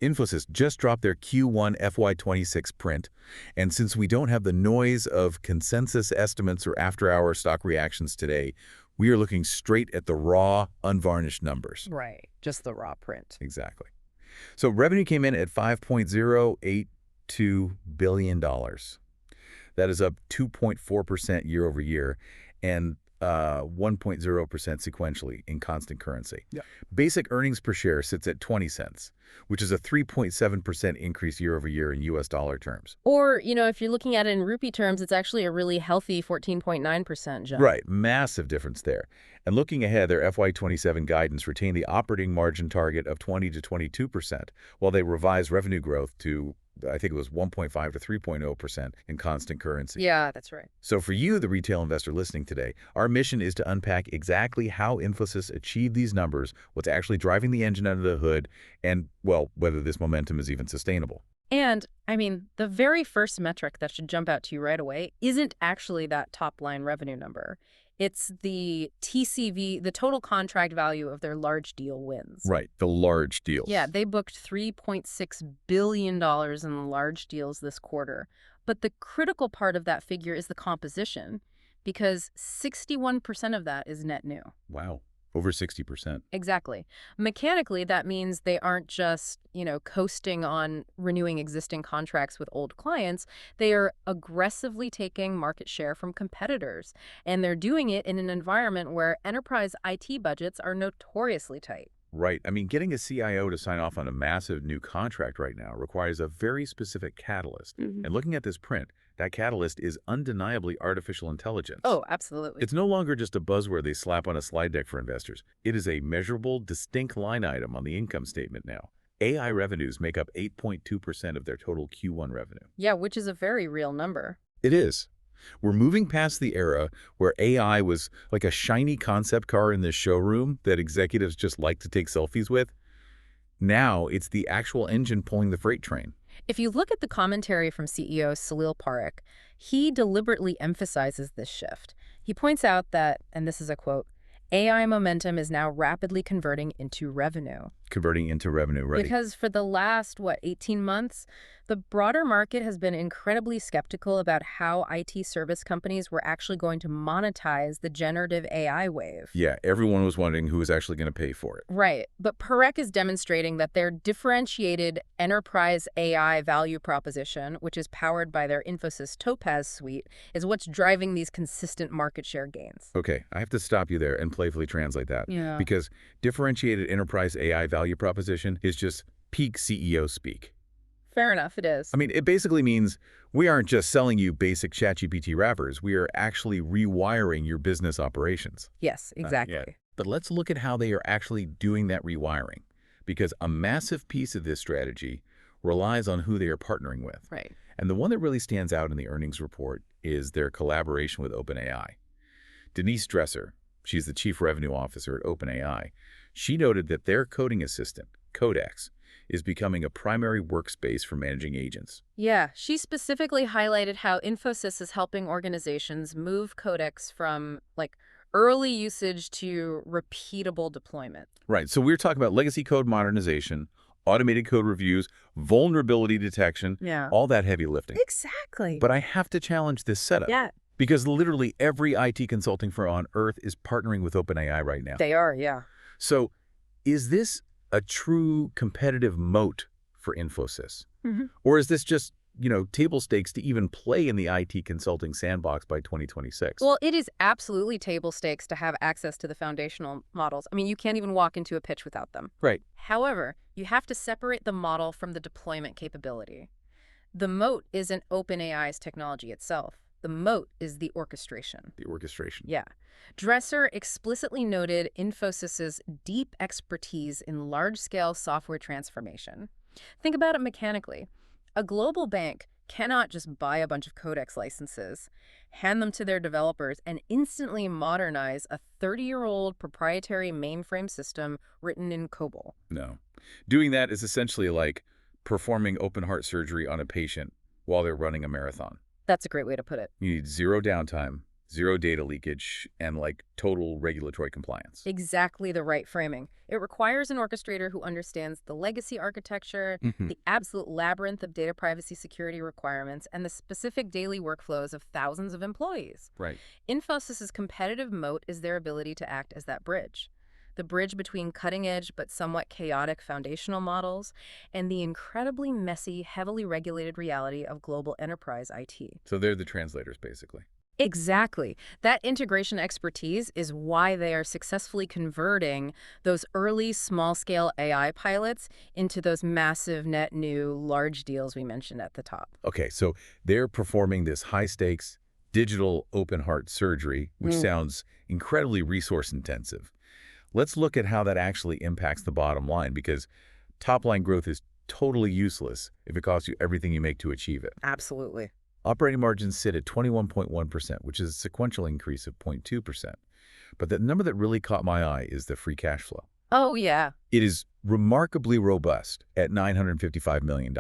Infosys just dropped their Q1 FY26 print, and since we don't have the noise of consensus estimates or after-hour stock reactions today, we are looking straight at the raw, unvarnished numbers. Right, just the raw print. Exactly. So revenue came in at $5.082 billion. That is up 2.4% year over year and 1.0% sequentially in constant currency. Yeah. Basic earnings per share sits at 20 cents, which is a 3.7% increase year over year in U.S. dollar terms. Or, if you're looking at it in rupee terms, it's actually a really healthy 14.9% jump. Right, massive difference there. And looking ahead, their FY27 guidance retained the operating margin target of 20 to 22%, while they revised revenue growth to, I think it was 1.5 to 3.0% in constant currency. Yeah, that's right. So for you, the retail investor listening today, our mission is to unpack exactly how Infosys achieved these numbers, what's actually driving the engine under the hood, and, well, whether this momentum is even sustainable. And, the very first metric that should jump out to you right away isn't actually that top-line revenue number. It's the TCV, the total contract value of their large deal wins. Right, the large deals. Yeah, they booked $3.6 billion in large deals this quarter. But the critical part of that figure is the composition, because 61% of that is net new. Wow, over 60%. Exactly. Mechanically, that means they aren't just, coasting on renewing existing contracts with old clients. They are aggressively taking market share from competitors. And they're doing it in an environment where enterprise IT budgets are notoriously tight. Right. Getting a CIO to sign off on a massive new contract right now requires a very specific catalyst. And looking at this print, that catalyst is undeniably artificial intelligence. Oh, absolutely. It's no longer just a buzzword they slap on a slide deck for investors. It is a measurable, distinct line item on the income statement now. AI revenues make up 8.2% of their total Q1 revenue. Yeah, which is a very real number. It is. We're moving past the era where AI was like a shiny concept car in the showroom that executives just like to take selfies with. Now it's the actual engine pulling the freight train. If you look at the commentary from CEO Salil Parekh, he deliberately emphasizes this shift. He points out that, and this is a quote, AI momentum is now rapidly converting into revenue. Converting into revenue, right? Because for the last, 18 months, the broader market has been incredibly skeptical about how IT service companies were actually going to monetize the generative AI wave. Yeah, everyone was wondering who was actually going to pay for it. Right. But Parekh is demonstrating that their differentiated enterprise AI value proposition, which is powered by their Infosys Topaz suite, is what's driving these consistent market share gains. Okay, I have to stop you there and playfully translate that. Yeah. Because differentiated enterprise AI value proposition is just peak CEO speak. Fair enough, it is. It basically means we aren't just selling you basic ChatGPT wrappers. We are actually rewiring your business operations. Yes, exactly. Yeah. But let's look at how they are actually doing that rewiring, because a massive piece of this strategy relies on who they are partnering with. Right. And the one that really stands out in the earnings report is their collaboration with OpenAI. Denise Dresser, she's the chief revenue officer at OpenAI, she noted that their coding assistant, Codex, is becoming a primary workspace for managing agents. Yeah, she specifically highlighted how Infosys is helping organizations move Codex from, early usage to repeatable deployment. Right, so we're talking about legacy code modernization, automated code reviews, vulnerability detection, all that heavy lifting. Exactly. But I have to challenge this setup. Yeah. Because literally every IT consulting firm on earth is partnering with OpenAI right now. They are, yeah. So is this a true competitive moat for Infosys? Or is this just, table stakes to even play in the IT consulting sandbox by 2026? Well, it is absolutely table stakes to have access to the foundational models. You can't even walk into a pitch without them. Right. However, you have to separate the model from the deployment capability. The moat isn't OpenAI's technology itself. The moat is the orchestration. The orchestration. Yeah. Dresser explicitly noted Infosys's deep expertise in large-scale software transformation. Think about it mechanically. A global bank cannot just buy a bunch of Codex licenses, hand them to their developers, and instantly modernize a 30-year-old proprietary mainframe system written in COBOL. No. Doing that is essentially like performing open-heart surgery on a patient while they're running a marathon. That's a great way to put it. You need zero downtime, zero data leakage, and like total regulatory compliance. Exactly the right framing. It requires an orchestrator who understands the legacy architecture, the absolute labyrinth of data privacy security requirements, and the specific daily workflows of thousands of employees. Right. Infosys's competitive moat is their ability to act as that bridge. The bridge between cutting-edge but somewhat chaotic foundational models and the incredibly messy, heavily regulated reality of global enterprise IT. So they're the translators, basically. Exactly. That integration expertise is why they are successfully converting those early small-scale AI pilots into those massive net new large deals we mentioned at the top. Okay, so they're performing this high-stakes digital open heart surgery, which sounds incredibly resource intensive. Let's look at how that actually impacts the bottom line, because top-line growth is totally useless if it costs you everything you make to achieve it. Absolutely. Operating margins sit at 21.1%, which is a sequential increase of 0.2%. But the number that really caught my eye is the free cash flow. Oh, yeah. It is remarkably robust at $955 million.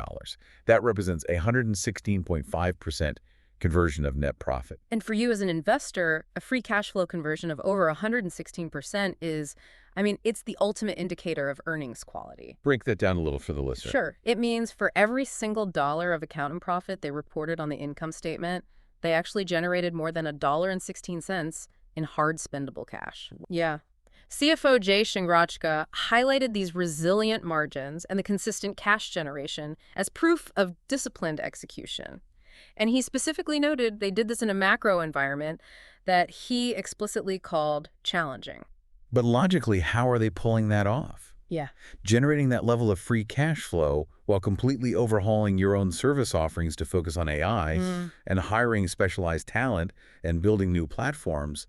That represents a 116.5% conversion of net profit. And for you as an investor, a free cash flow conversion of over 116% is, it's the ultimate indicator of earnings quality. Break that down a little for the listener. Sure. It means for every single dollar of accounting profit they reported on the income statement, they actually generated more than $1.16 in hard spendable cash. Yeah. CFO Jay Shingrachka highlighted these resilient margins and the consistent cash generation as proof of disciplined execution. And he specifically noted they did this in a macro environment that he explicitly called challenging. But logically, how are they pulling that off? Yeah. Generating that level of free cash flow while completely overhauling your own service offerings to focus on AI and hiring specialized talent and building new platforms,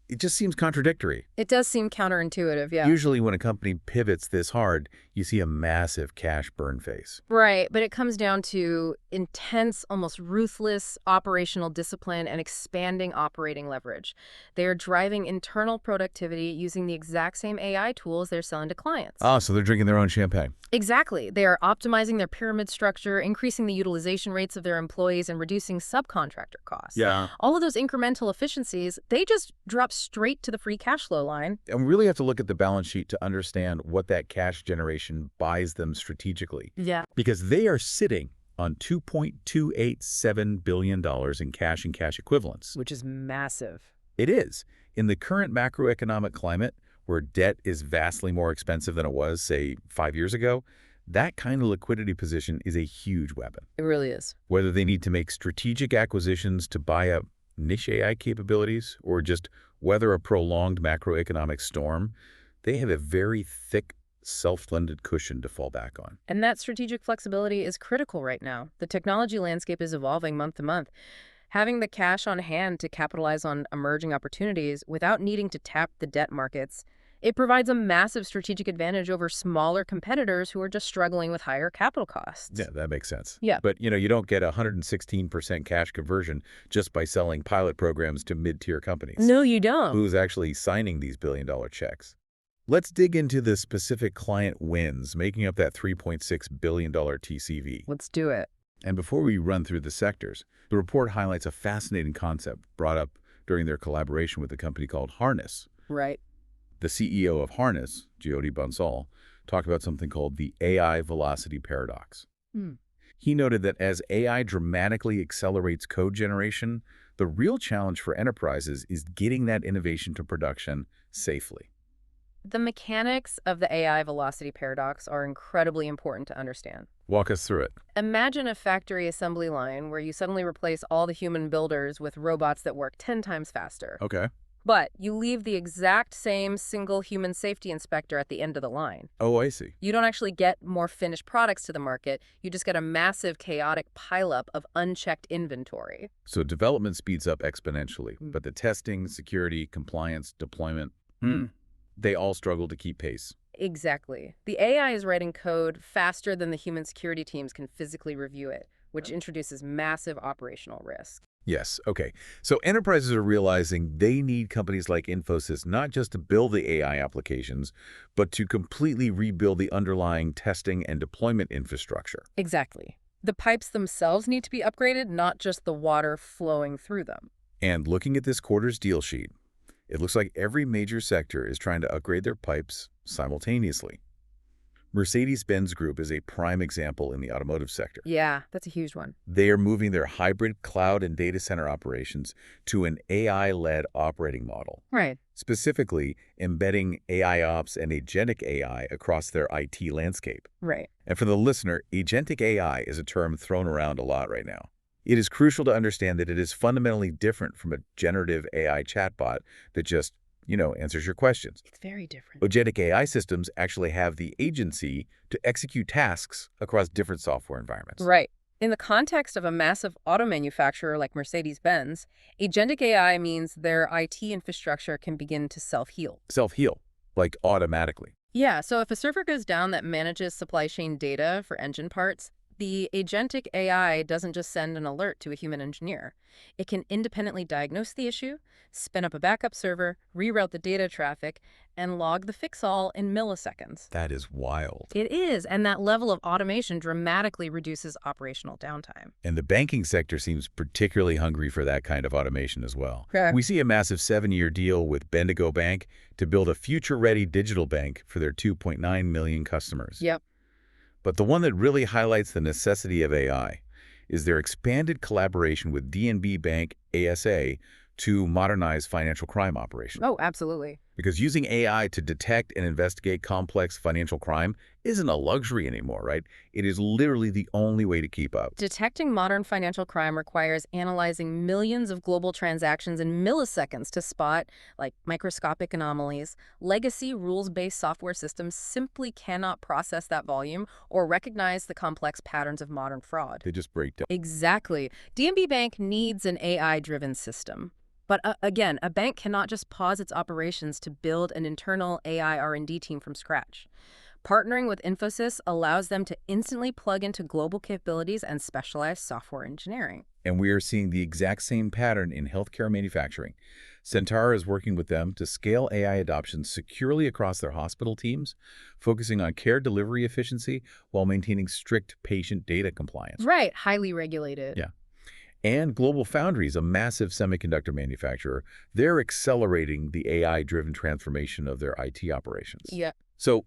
it just seems contradictory. It does seem counterintuitive, yeah. Usually when a company pivots this hard, you see a massive cash burn phase. Right, but it comes down to intense, almost ruthless operational discipline and expanding operating leverage. They are driving internal productivity using the exact same AI tools they're selling to clients. Ah, so they're drinking their own champagne. Exactly. They are optimizing their pyramid structure, increasing the utilization rates of their employees, and reducing subcontractor costs. Yeah. All of those incremental efficiencies, they just drop straight to the free cash flow line. And we really have to look at the balance sheet to understand what that cash generation buys them strategically. Yeah. Because they are sitting on $2.287 billion in cash and cash equivalents. Which is massive. It is. In the current macroeconomic climate, where debt is vastly more expensive than it was, say, 5 years ago, that kind of liquidity position is a huge weapon. It really is. Whether they need to make strategic acquisitions to buy up niche AI capabilities or just weather a prolonged macroeconomic storm, they have a very thick, self-funded cushion to fall back on. And that strategic flexibility is critical right now. The technology landscape is evolving month to month. Having the cash on hand to capitalize on emerging opportunities without needing to tap the debt markets, it provides a massive strategic advantage over smaller competitors who are just struggling with higher capital costs. Yeah, that makes sense. Yeah. But, you don't get 116% cash conversion just by selling pilot programs to mid-tier companies. No, you don't. Who's actually signing these billion-dollar checks? Let's dig into the specific client wins, making up that $3.6 billion TCV. Let's do it. And before we run through the sectors, the report highlights a fascinating concept brought up during their collaboration with a company called Harness. Right. The CEO of Harness, Jyoti Bansal, talked about something called the AI velocity paradox. He noted that as AI dramatically accelerates code generation, the real challenge for enterprises is getting that innovation to production safely. The mechanics of the AI velocity paradox are incredibly important to understand. Walk us through it. Imagine a factory assembly line where you suddenly replace all the human builders with robots that work 10 times faster. Okay. But you leave the exact same single human safety inspector at the end of the line. Oh, I see. You don't actually get more finished products to the market. You just get a massive, chaotic pileup of unchecked inventory. So development speeds up exponentially, but the testing, security, compliance, deployment, they all struggle to keep pace. Exactly. The AI is writing code faster than the human security teams can physically review it, which introduces massive operational risk. Yes, okay. So enterprises are realizing they need companies like Infosys not just to build the AI applications, but to completely rebuild the underlying testing and deployment infrastructure. Exactly. The pipes themselves need to be upgraded, not just the water flowing through them. And looking at this quarter's deal sheet, it looks like every major sector is trying to upgrade their pipes simultaneously. Mercedes-Benz Group is a prime example in the automotive sector. Yeah, that's a huge one. They are moving their hybrid cloud and data center operations to an AI-led operating model, Right. specifically embedding AI ops and agentic AI across their IT landscape. Right. And for the listener, agentic AI is a term thrown around a lot right now. It is crucial to understand that it is fundamentally different from a generative AI chatbot that just, answers your questions. It's very different. Agentic AI systems actually have the agency to execute tasks across different software environments. Right. In the context of a massive auto manufacturer like Mercedes-Benz, agentic AI means their IT infrastructure can begin to self-heal. Self-heal, like automatically. Yeah, so if a server goes down that manages supply chain data for engine parts, the agentic AI doesn't just send an alert to a human engineer. It can independently diagnose the issue, spin up a backup server, reroute the data traffic, and log the fix-all in milliseconds. That is wild. It is, and that level of automation dramatically reduces operational downtime. And the banking sector seems particularly hungry for that kind of automation as well. Okay. We see a massive 7-year deal with Bendigo Bank to build a future-ready digital bank for their 2.9 million customers. Yep. But the one that really highlights the necessity of AI is their expanded collaboration with DNB Bank ASA to modernize financial crime operations. Oh, absolutely. Because using AI to detect and investigate complex financial crime isn't a luxury anymore, right? It is literally the only way to keep up. Detecting modern financial crime requires analyzing millions of global transactions in milliseconds to spot, like, microscopic anomalies. Legacy rules-based software systems simply cannot process that volume or recognize the complex patterns of modern fraud. They just break down. Exactly. DNB Bank needs an AI-driven system. But again, a bank cannot just pause its operations to build an internal AI R&D team from scratch. Partnering with Infosys allows them to instantly plug into global capabilities and specialized software engineering. And we are seeing the exact same pattern in healthcare manufacturing. Centara is working with them to scale AI adoption securely across their hospital teams, focusing on care delivery efficiency while maintaining strict patient data compliance. Right, highly regulated. Yeah. And GlobalFoundries, a massive semiconductor manufacturer, they're accelerating the AI-driven transformation of their IT operations. Yeah. So,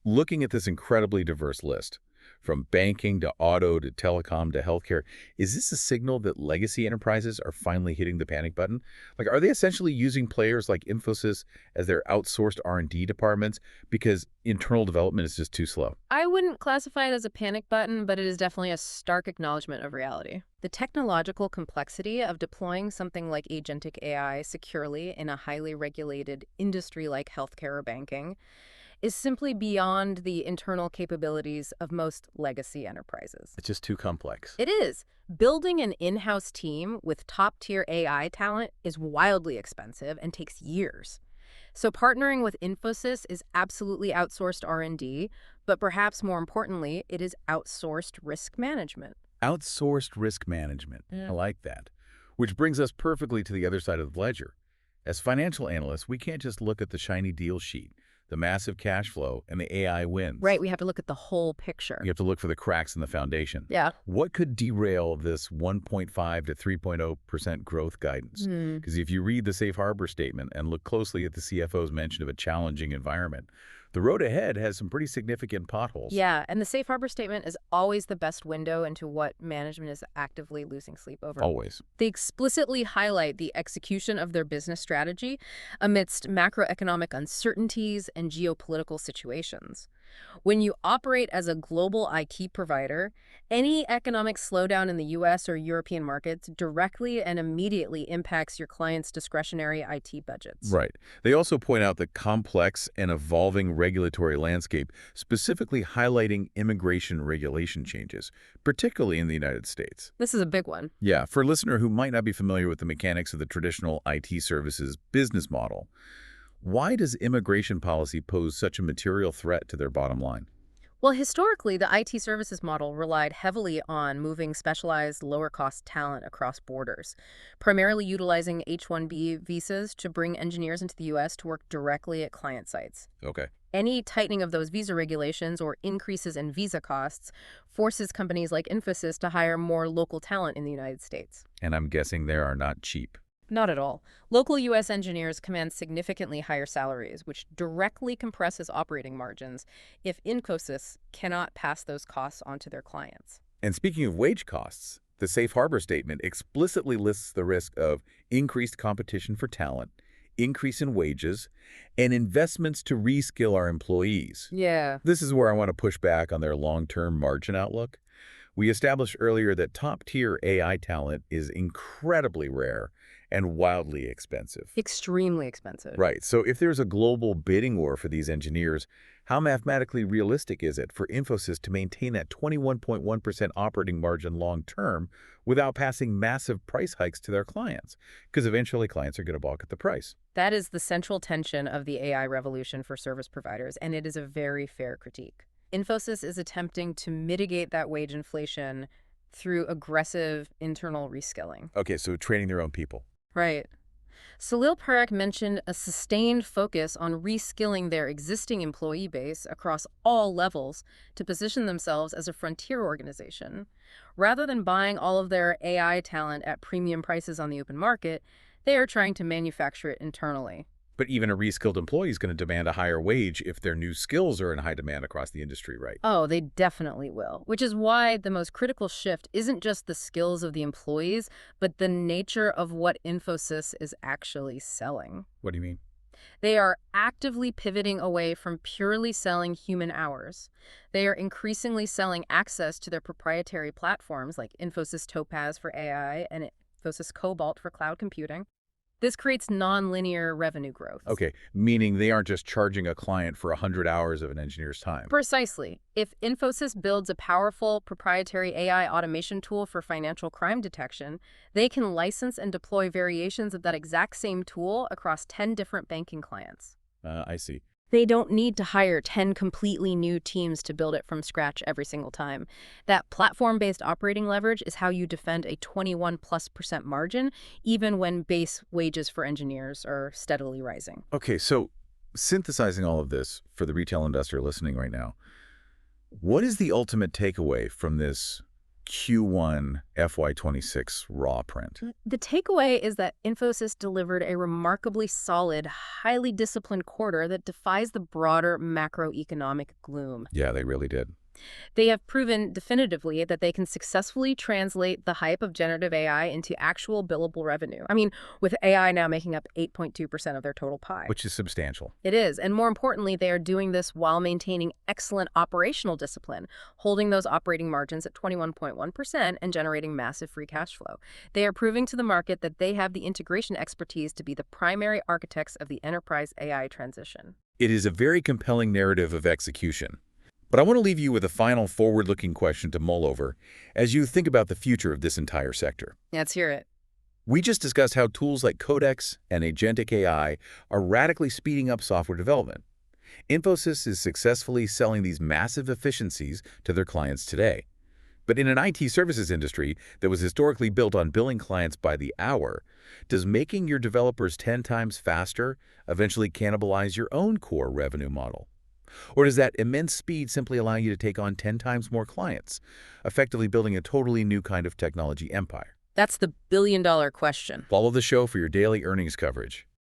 looking at this incredibly diverse list, from banking to auto to telecom to healthcare, is this a signal that legacy enterprises are finally hitting the panic button? Like, are they essentially using players like Infosys as their outsourced R&D departments because internal development is just too slow? I wouldn't classify it as a panic button, but it is definitely a stark acknowledgement of reality. The technological complexity of deploying something like agentic AI securely in a highly regulated industry like healthcare or banking is simply beyond the internal capabilities of most legacy enterprises. It's just too complex. It is. Building an in-house team with top-tier AI talent is wildly expensive and takes years. So partnering with Infosys is absolutely outsourced R&D, but perhaps more importantly, it is outsourced risk management. Outsourced risk management. I like that. Which brings us perfectly to the other side of the ledger. As financial analysts, we can't just look at the shiny deal sheet, the massive cash flow, and the AI wins. Right, we have to look at the whole picture. You have to look for the cracks in the foundation. Yeah. What could derail this 1.5 to 3.0% growth guidance? Because if you read the safe harbor statement and look closely at the CFO's mention of a challenging environment, the road ahead has some pretty significant potholes. Yeah, and the safe harbor statement is always the best window into what management is actively losing sleep over. Always. They explicitly highlight the execution of their business strategy amidst macroeconomic uncertainties and geopolitical situations. When you operate as a global IT provider, any economic slowdown in the US or European markets directly and immediately impacts your clients' discretionary IT budgets. Right. They also point out the complex and evolving regulatory landscape, specifically highlighting immigration regulation changes, particularly in the United States. This is a big one. Yeah, for a listener who might not be familiar with the mechanics of the traditional IT services business model, why does immigration policy pose such a material threat to their bottom line? Well, historically, the IT services model relied heavily on moving specialized, lower-cost talent across borders, primarily utilizing H-1B visas to bring engineers into the U.S. to work directly at client sites. Okay. Any tightening of those visa regulations or increases in visa costs forces companies like Infosys to hire more local talent in the United States. And I'm guessing they are not cheap. Not at all. Local U.S. engineers command significantly higher salaries, which directly compresses operating margins if Infosys cannot pass those costs on to their clients. And speaking of wage costs, the safe harbor statement explicitly lists the risk of increased competition for talent, increase in wages, and investments to reskill our employees. Yeah. This is where I want to push back on their long-term margin outlook. We established earlier that top-tier AI talent is incredibly rare and wildly expensive. Extremely expensive. Right, so if there's a global bidding war for these engineers, how mathematically realistic is it for Infosys to maintain that 21.1% operating margin long-term without passing massive price hikes to their clients? Because eventually clients are going to balk at the price. That is the central tension of the AI revolution for service providers, and it is a very fair critique. Infosys is attempting to mitigate that wage inflation through aggressive internal reskilling. Okay, so training their own people. Right. Salil Parekh mentioned a sustained focus on reskilling their existing employee base across all levels to position themselves as a frontier organization. Rather than buying all of their AI talent at premium prices on the open market, they are trying to manufacture it internally. But even a reskilled employee is going to demand a higher wage if their new skills are in high demand across the industry, right? Oh, they definitely will, which is why the most critical shift isn't just the skills of the employees, but the nature of what Infosys is actually selling. What do you mean? They are actively pivoting away from purely selling human hours. They are increasingly selling access to their proprietary platforms like Infosys Topaz for AI and Infosys Cobalt for cloud computing. This creates nonlinear revenue growth. Okay, meaning they aren't just charging a client for 100 hours of an engineer's time. Precisely. If Infosys builds a powerful proprietary AI automation tool for financial crime detection, they can license and deploy variations of that exact same tool across 10 different banking clients. I see. They don't need to hire 10 completely new teams to build it from scratch every single time. That platform-based operating leverage is how you defend a 21+% margin, even when base wages for engineers are steadily rising. Okay, so synthesizing all of this for the retail investor listening right now, what is the ultimate takeaway from this Q1 FY26 raw print? The takeaway is that Infosys delivered a remarkably solid, highly disciplined quarter that defies the broader macroeconomic gloom. Yeah, they really did. They have proven definitively that they can successfully translate the hype of generative AI into actual billable revenue. I mean, with AI now making up 8.2% of their total pie. Which is substantial. It is, and more importantly, they are doing this while maintaining excellent operational discipline, holding those operating margins at 21.1% and generating massive free cash flow. They are proving to the market that they have the integration expertise to be the primary architects of the enterprise AI transition. It is a very compelling narrative of execution. But I want to leave you with a final forward-looking question to mull over as you think about the future of this entire sector. Let's hear it. We just discussed how tools like Codex and agentic AI are radically speeding up software development. Infosys is successfully selling these massive efficiencies to their clients today. But in an IT services industry that was historically built on billing clients by the hour, does making your developers 10 times faster eventually cannibalize your own core revenue model? Or does that immense speed simply allow you to take on 10 times more clients, effectively building a totally new kind of technology empire? That's the billion-dollar question. Follow the show for your daily earnings coverage.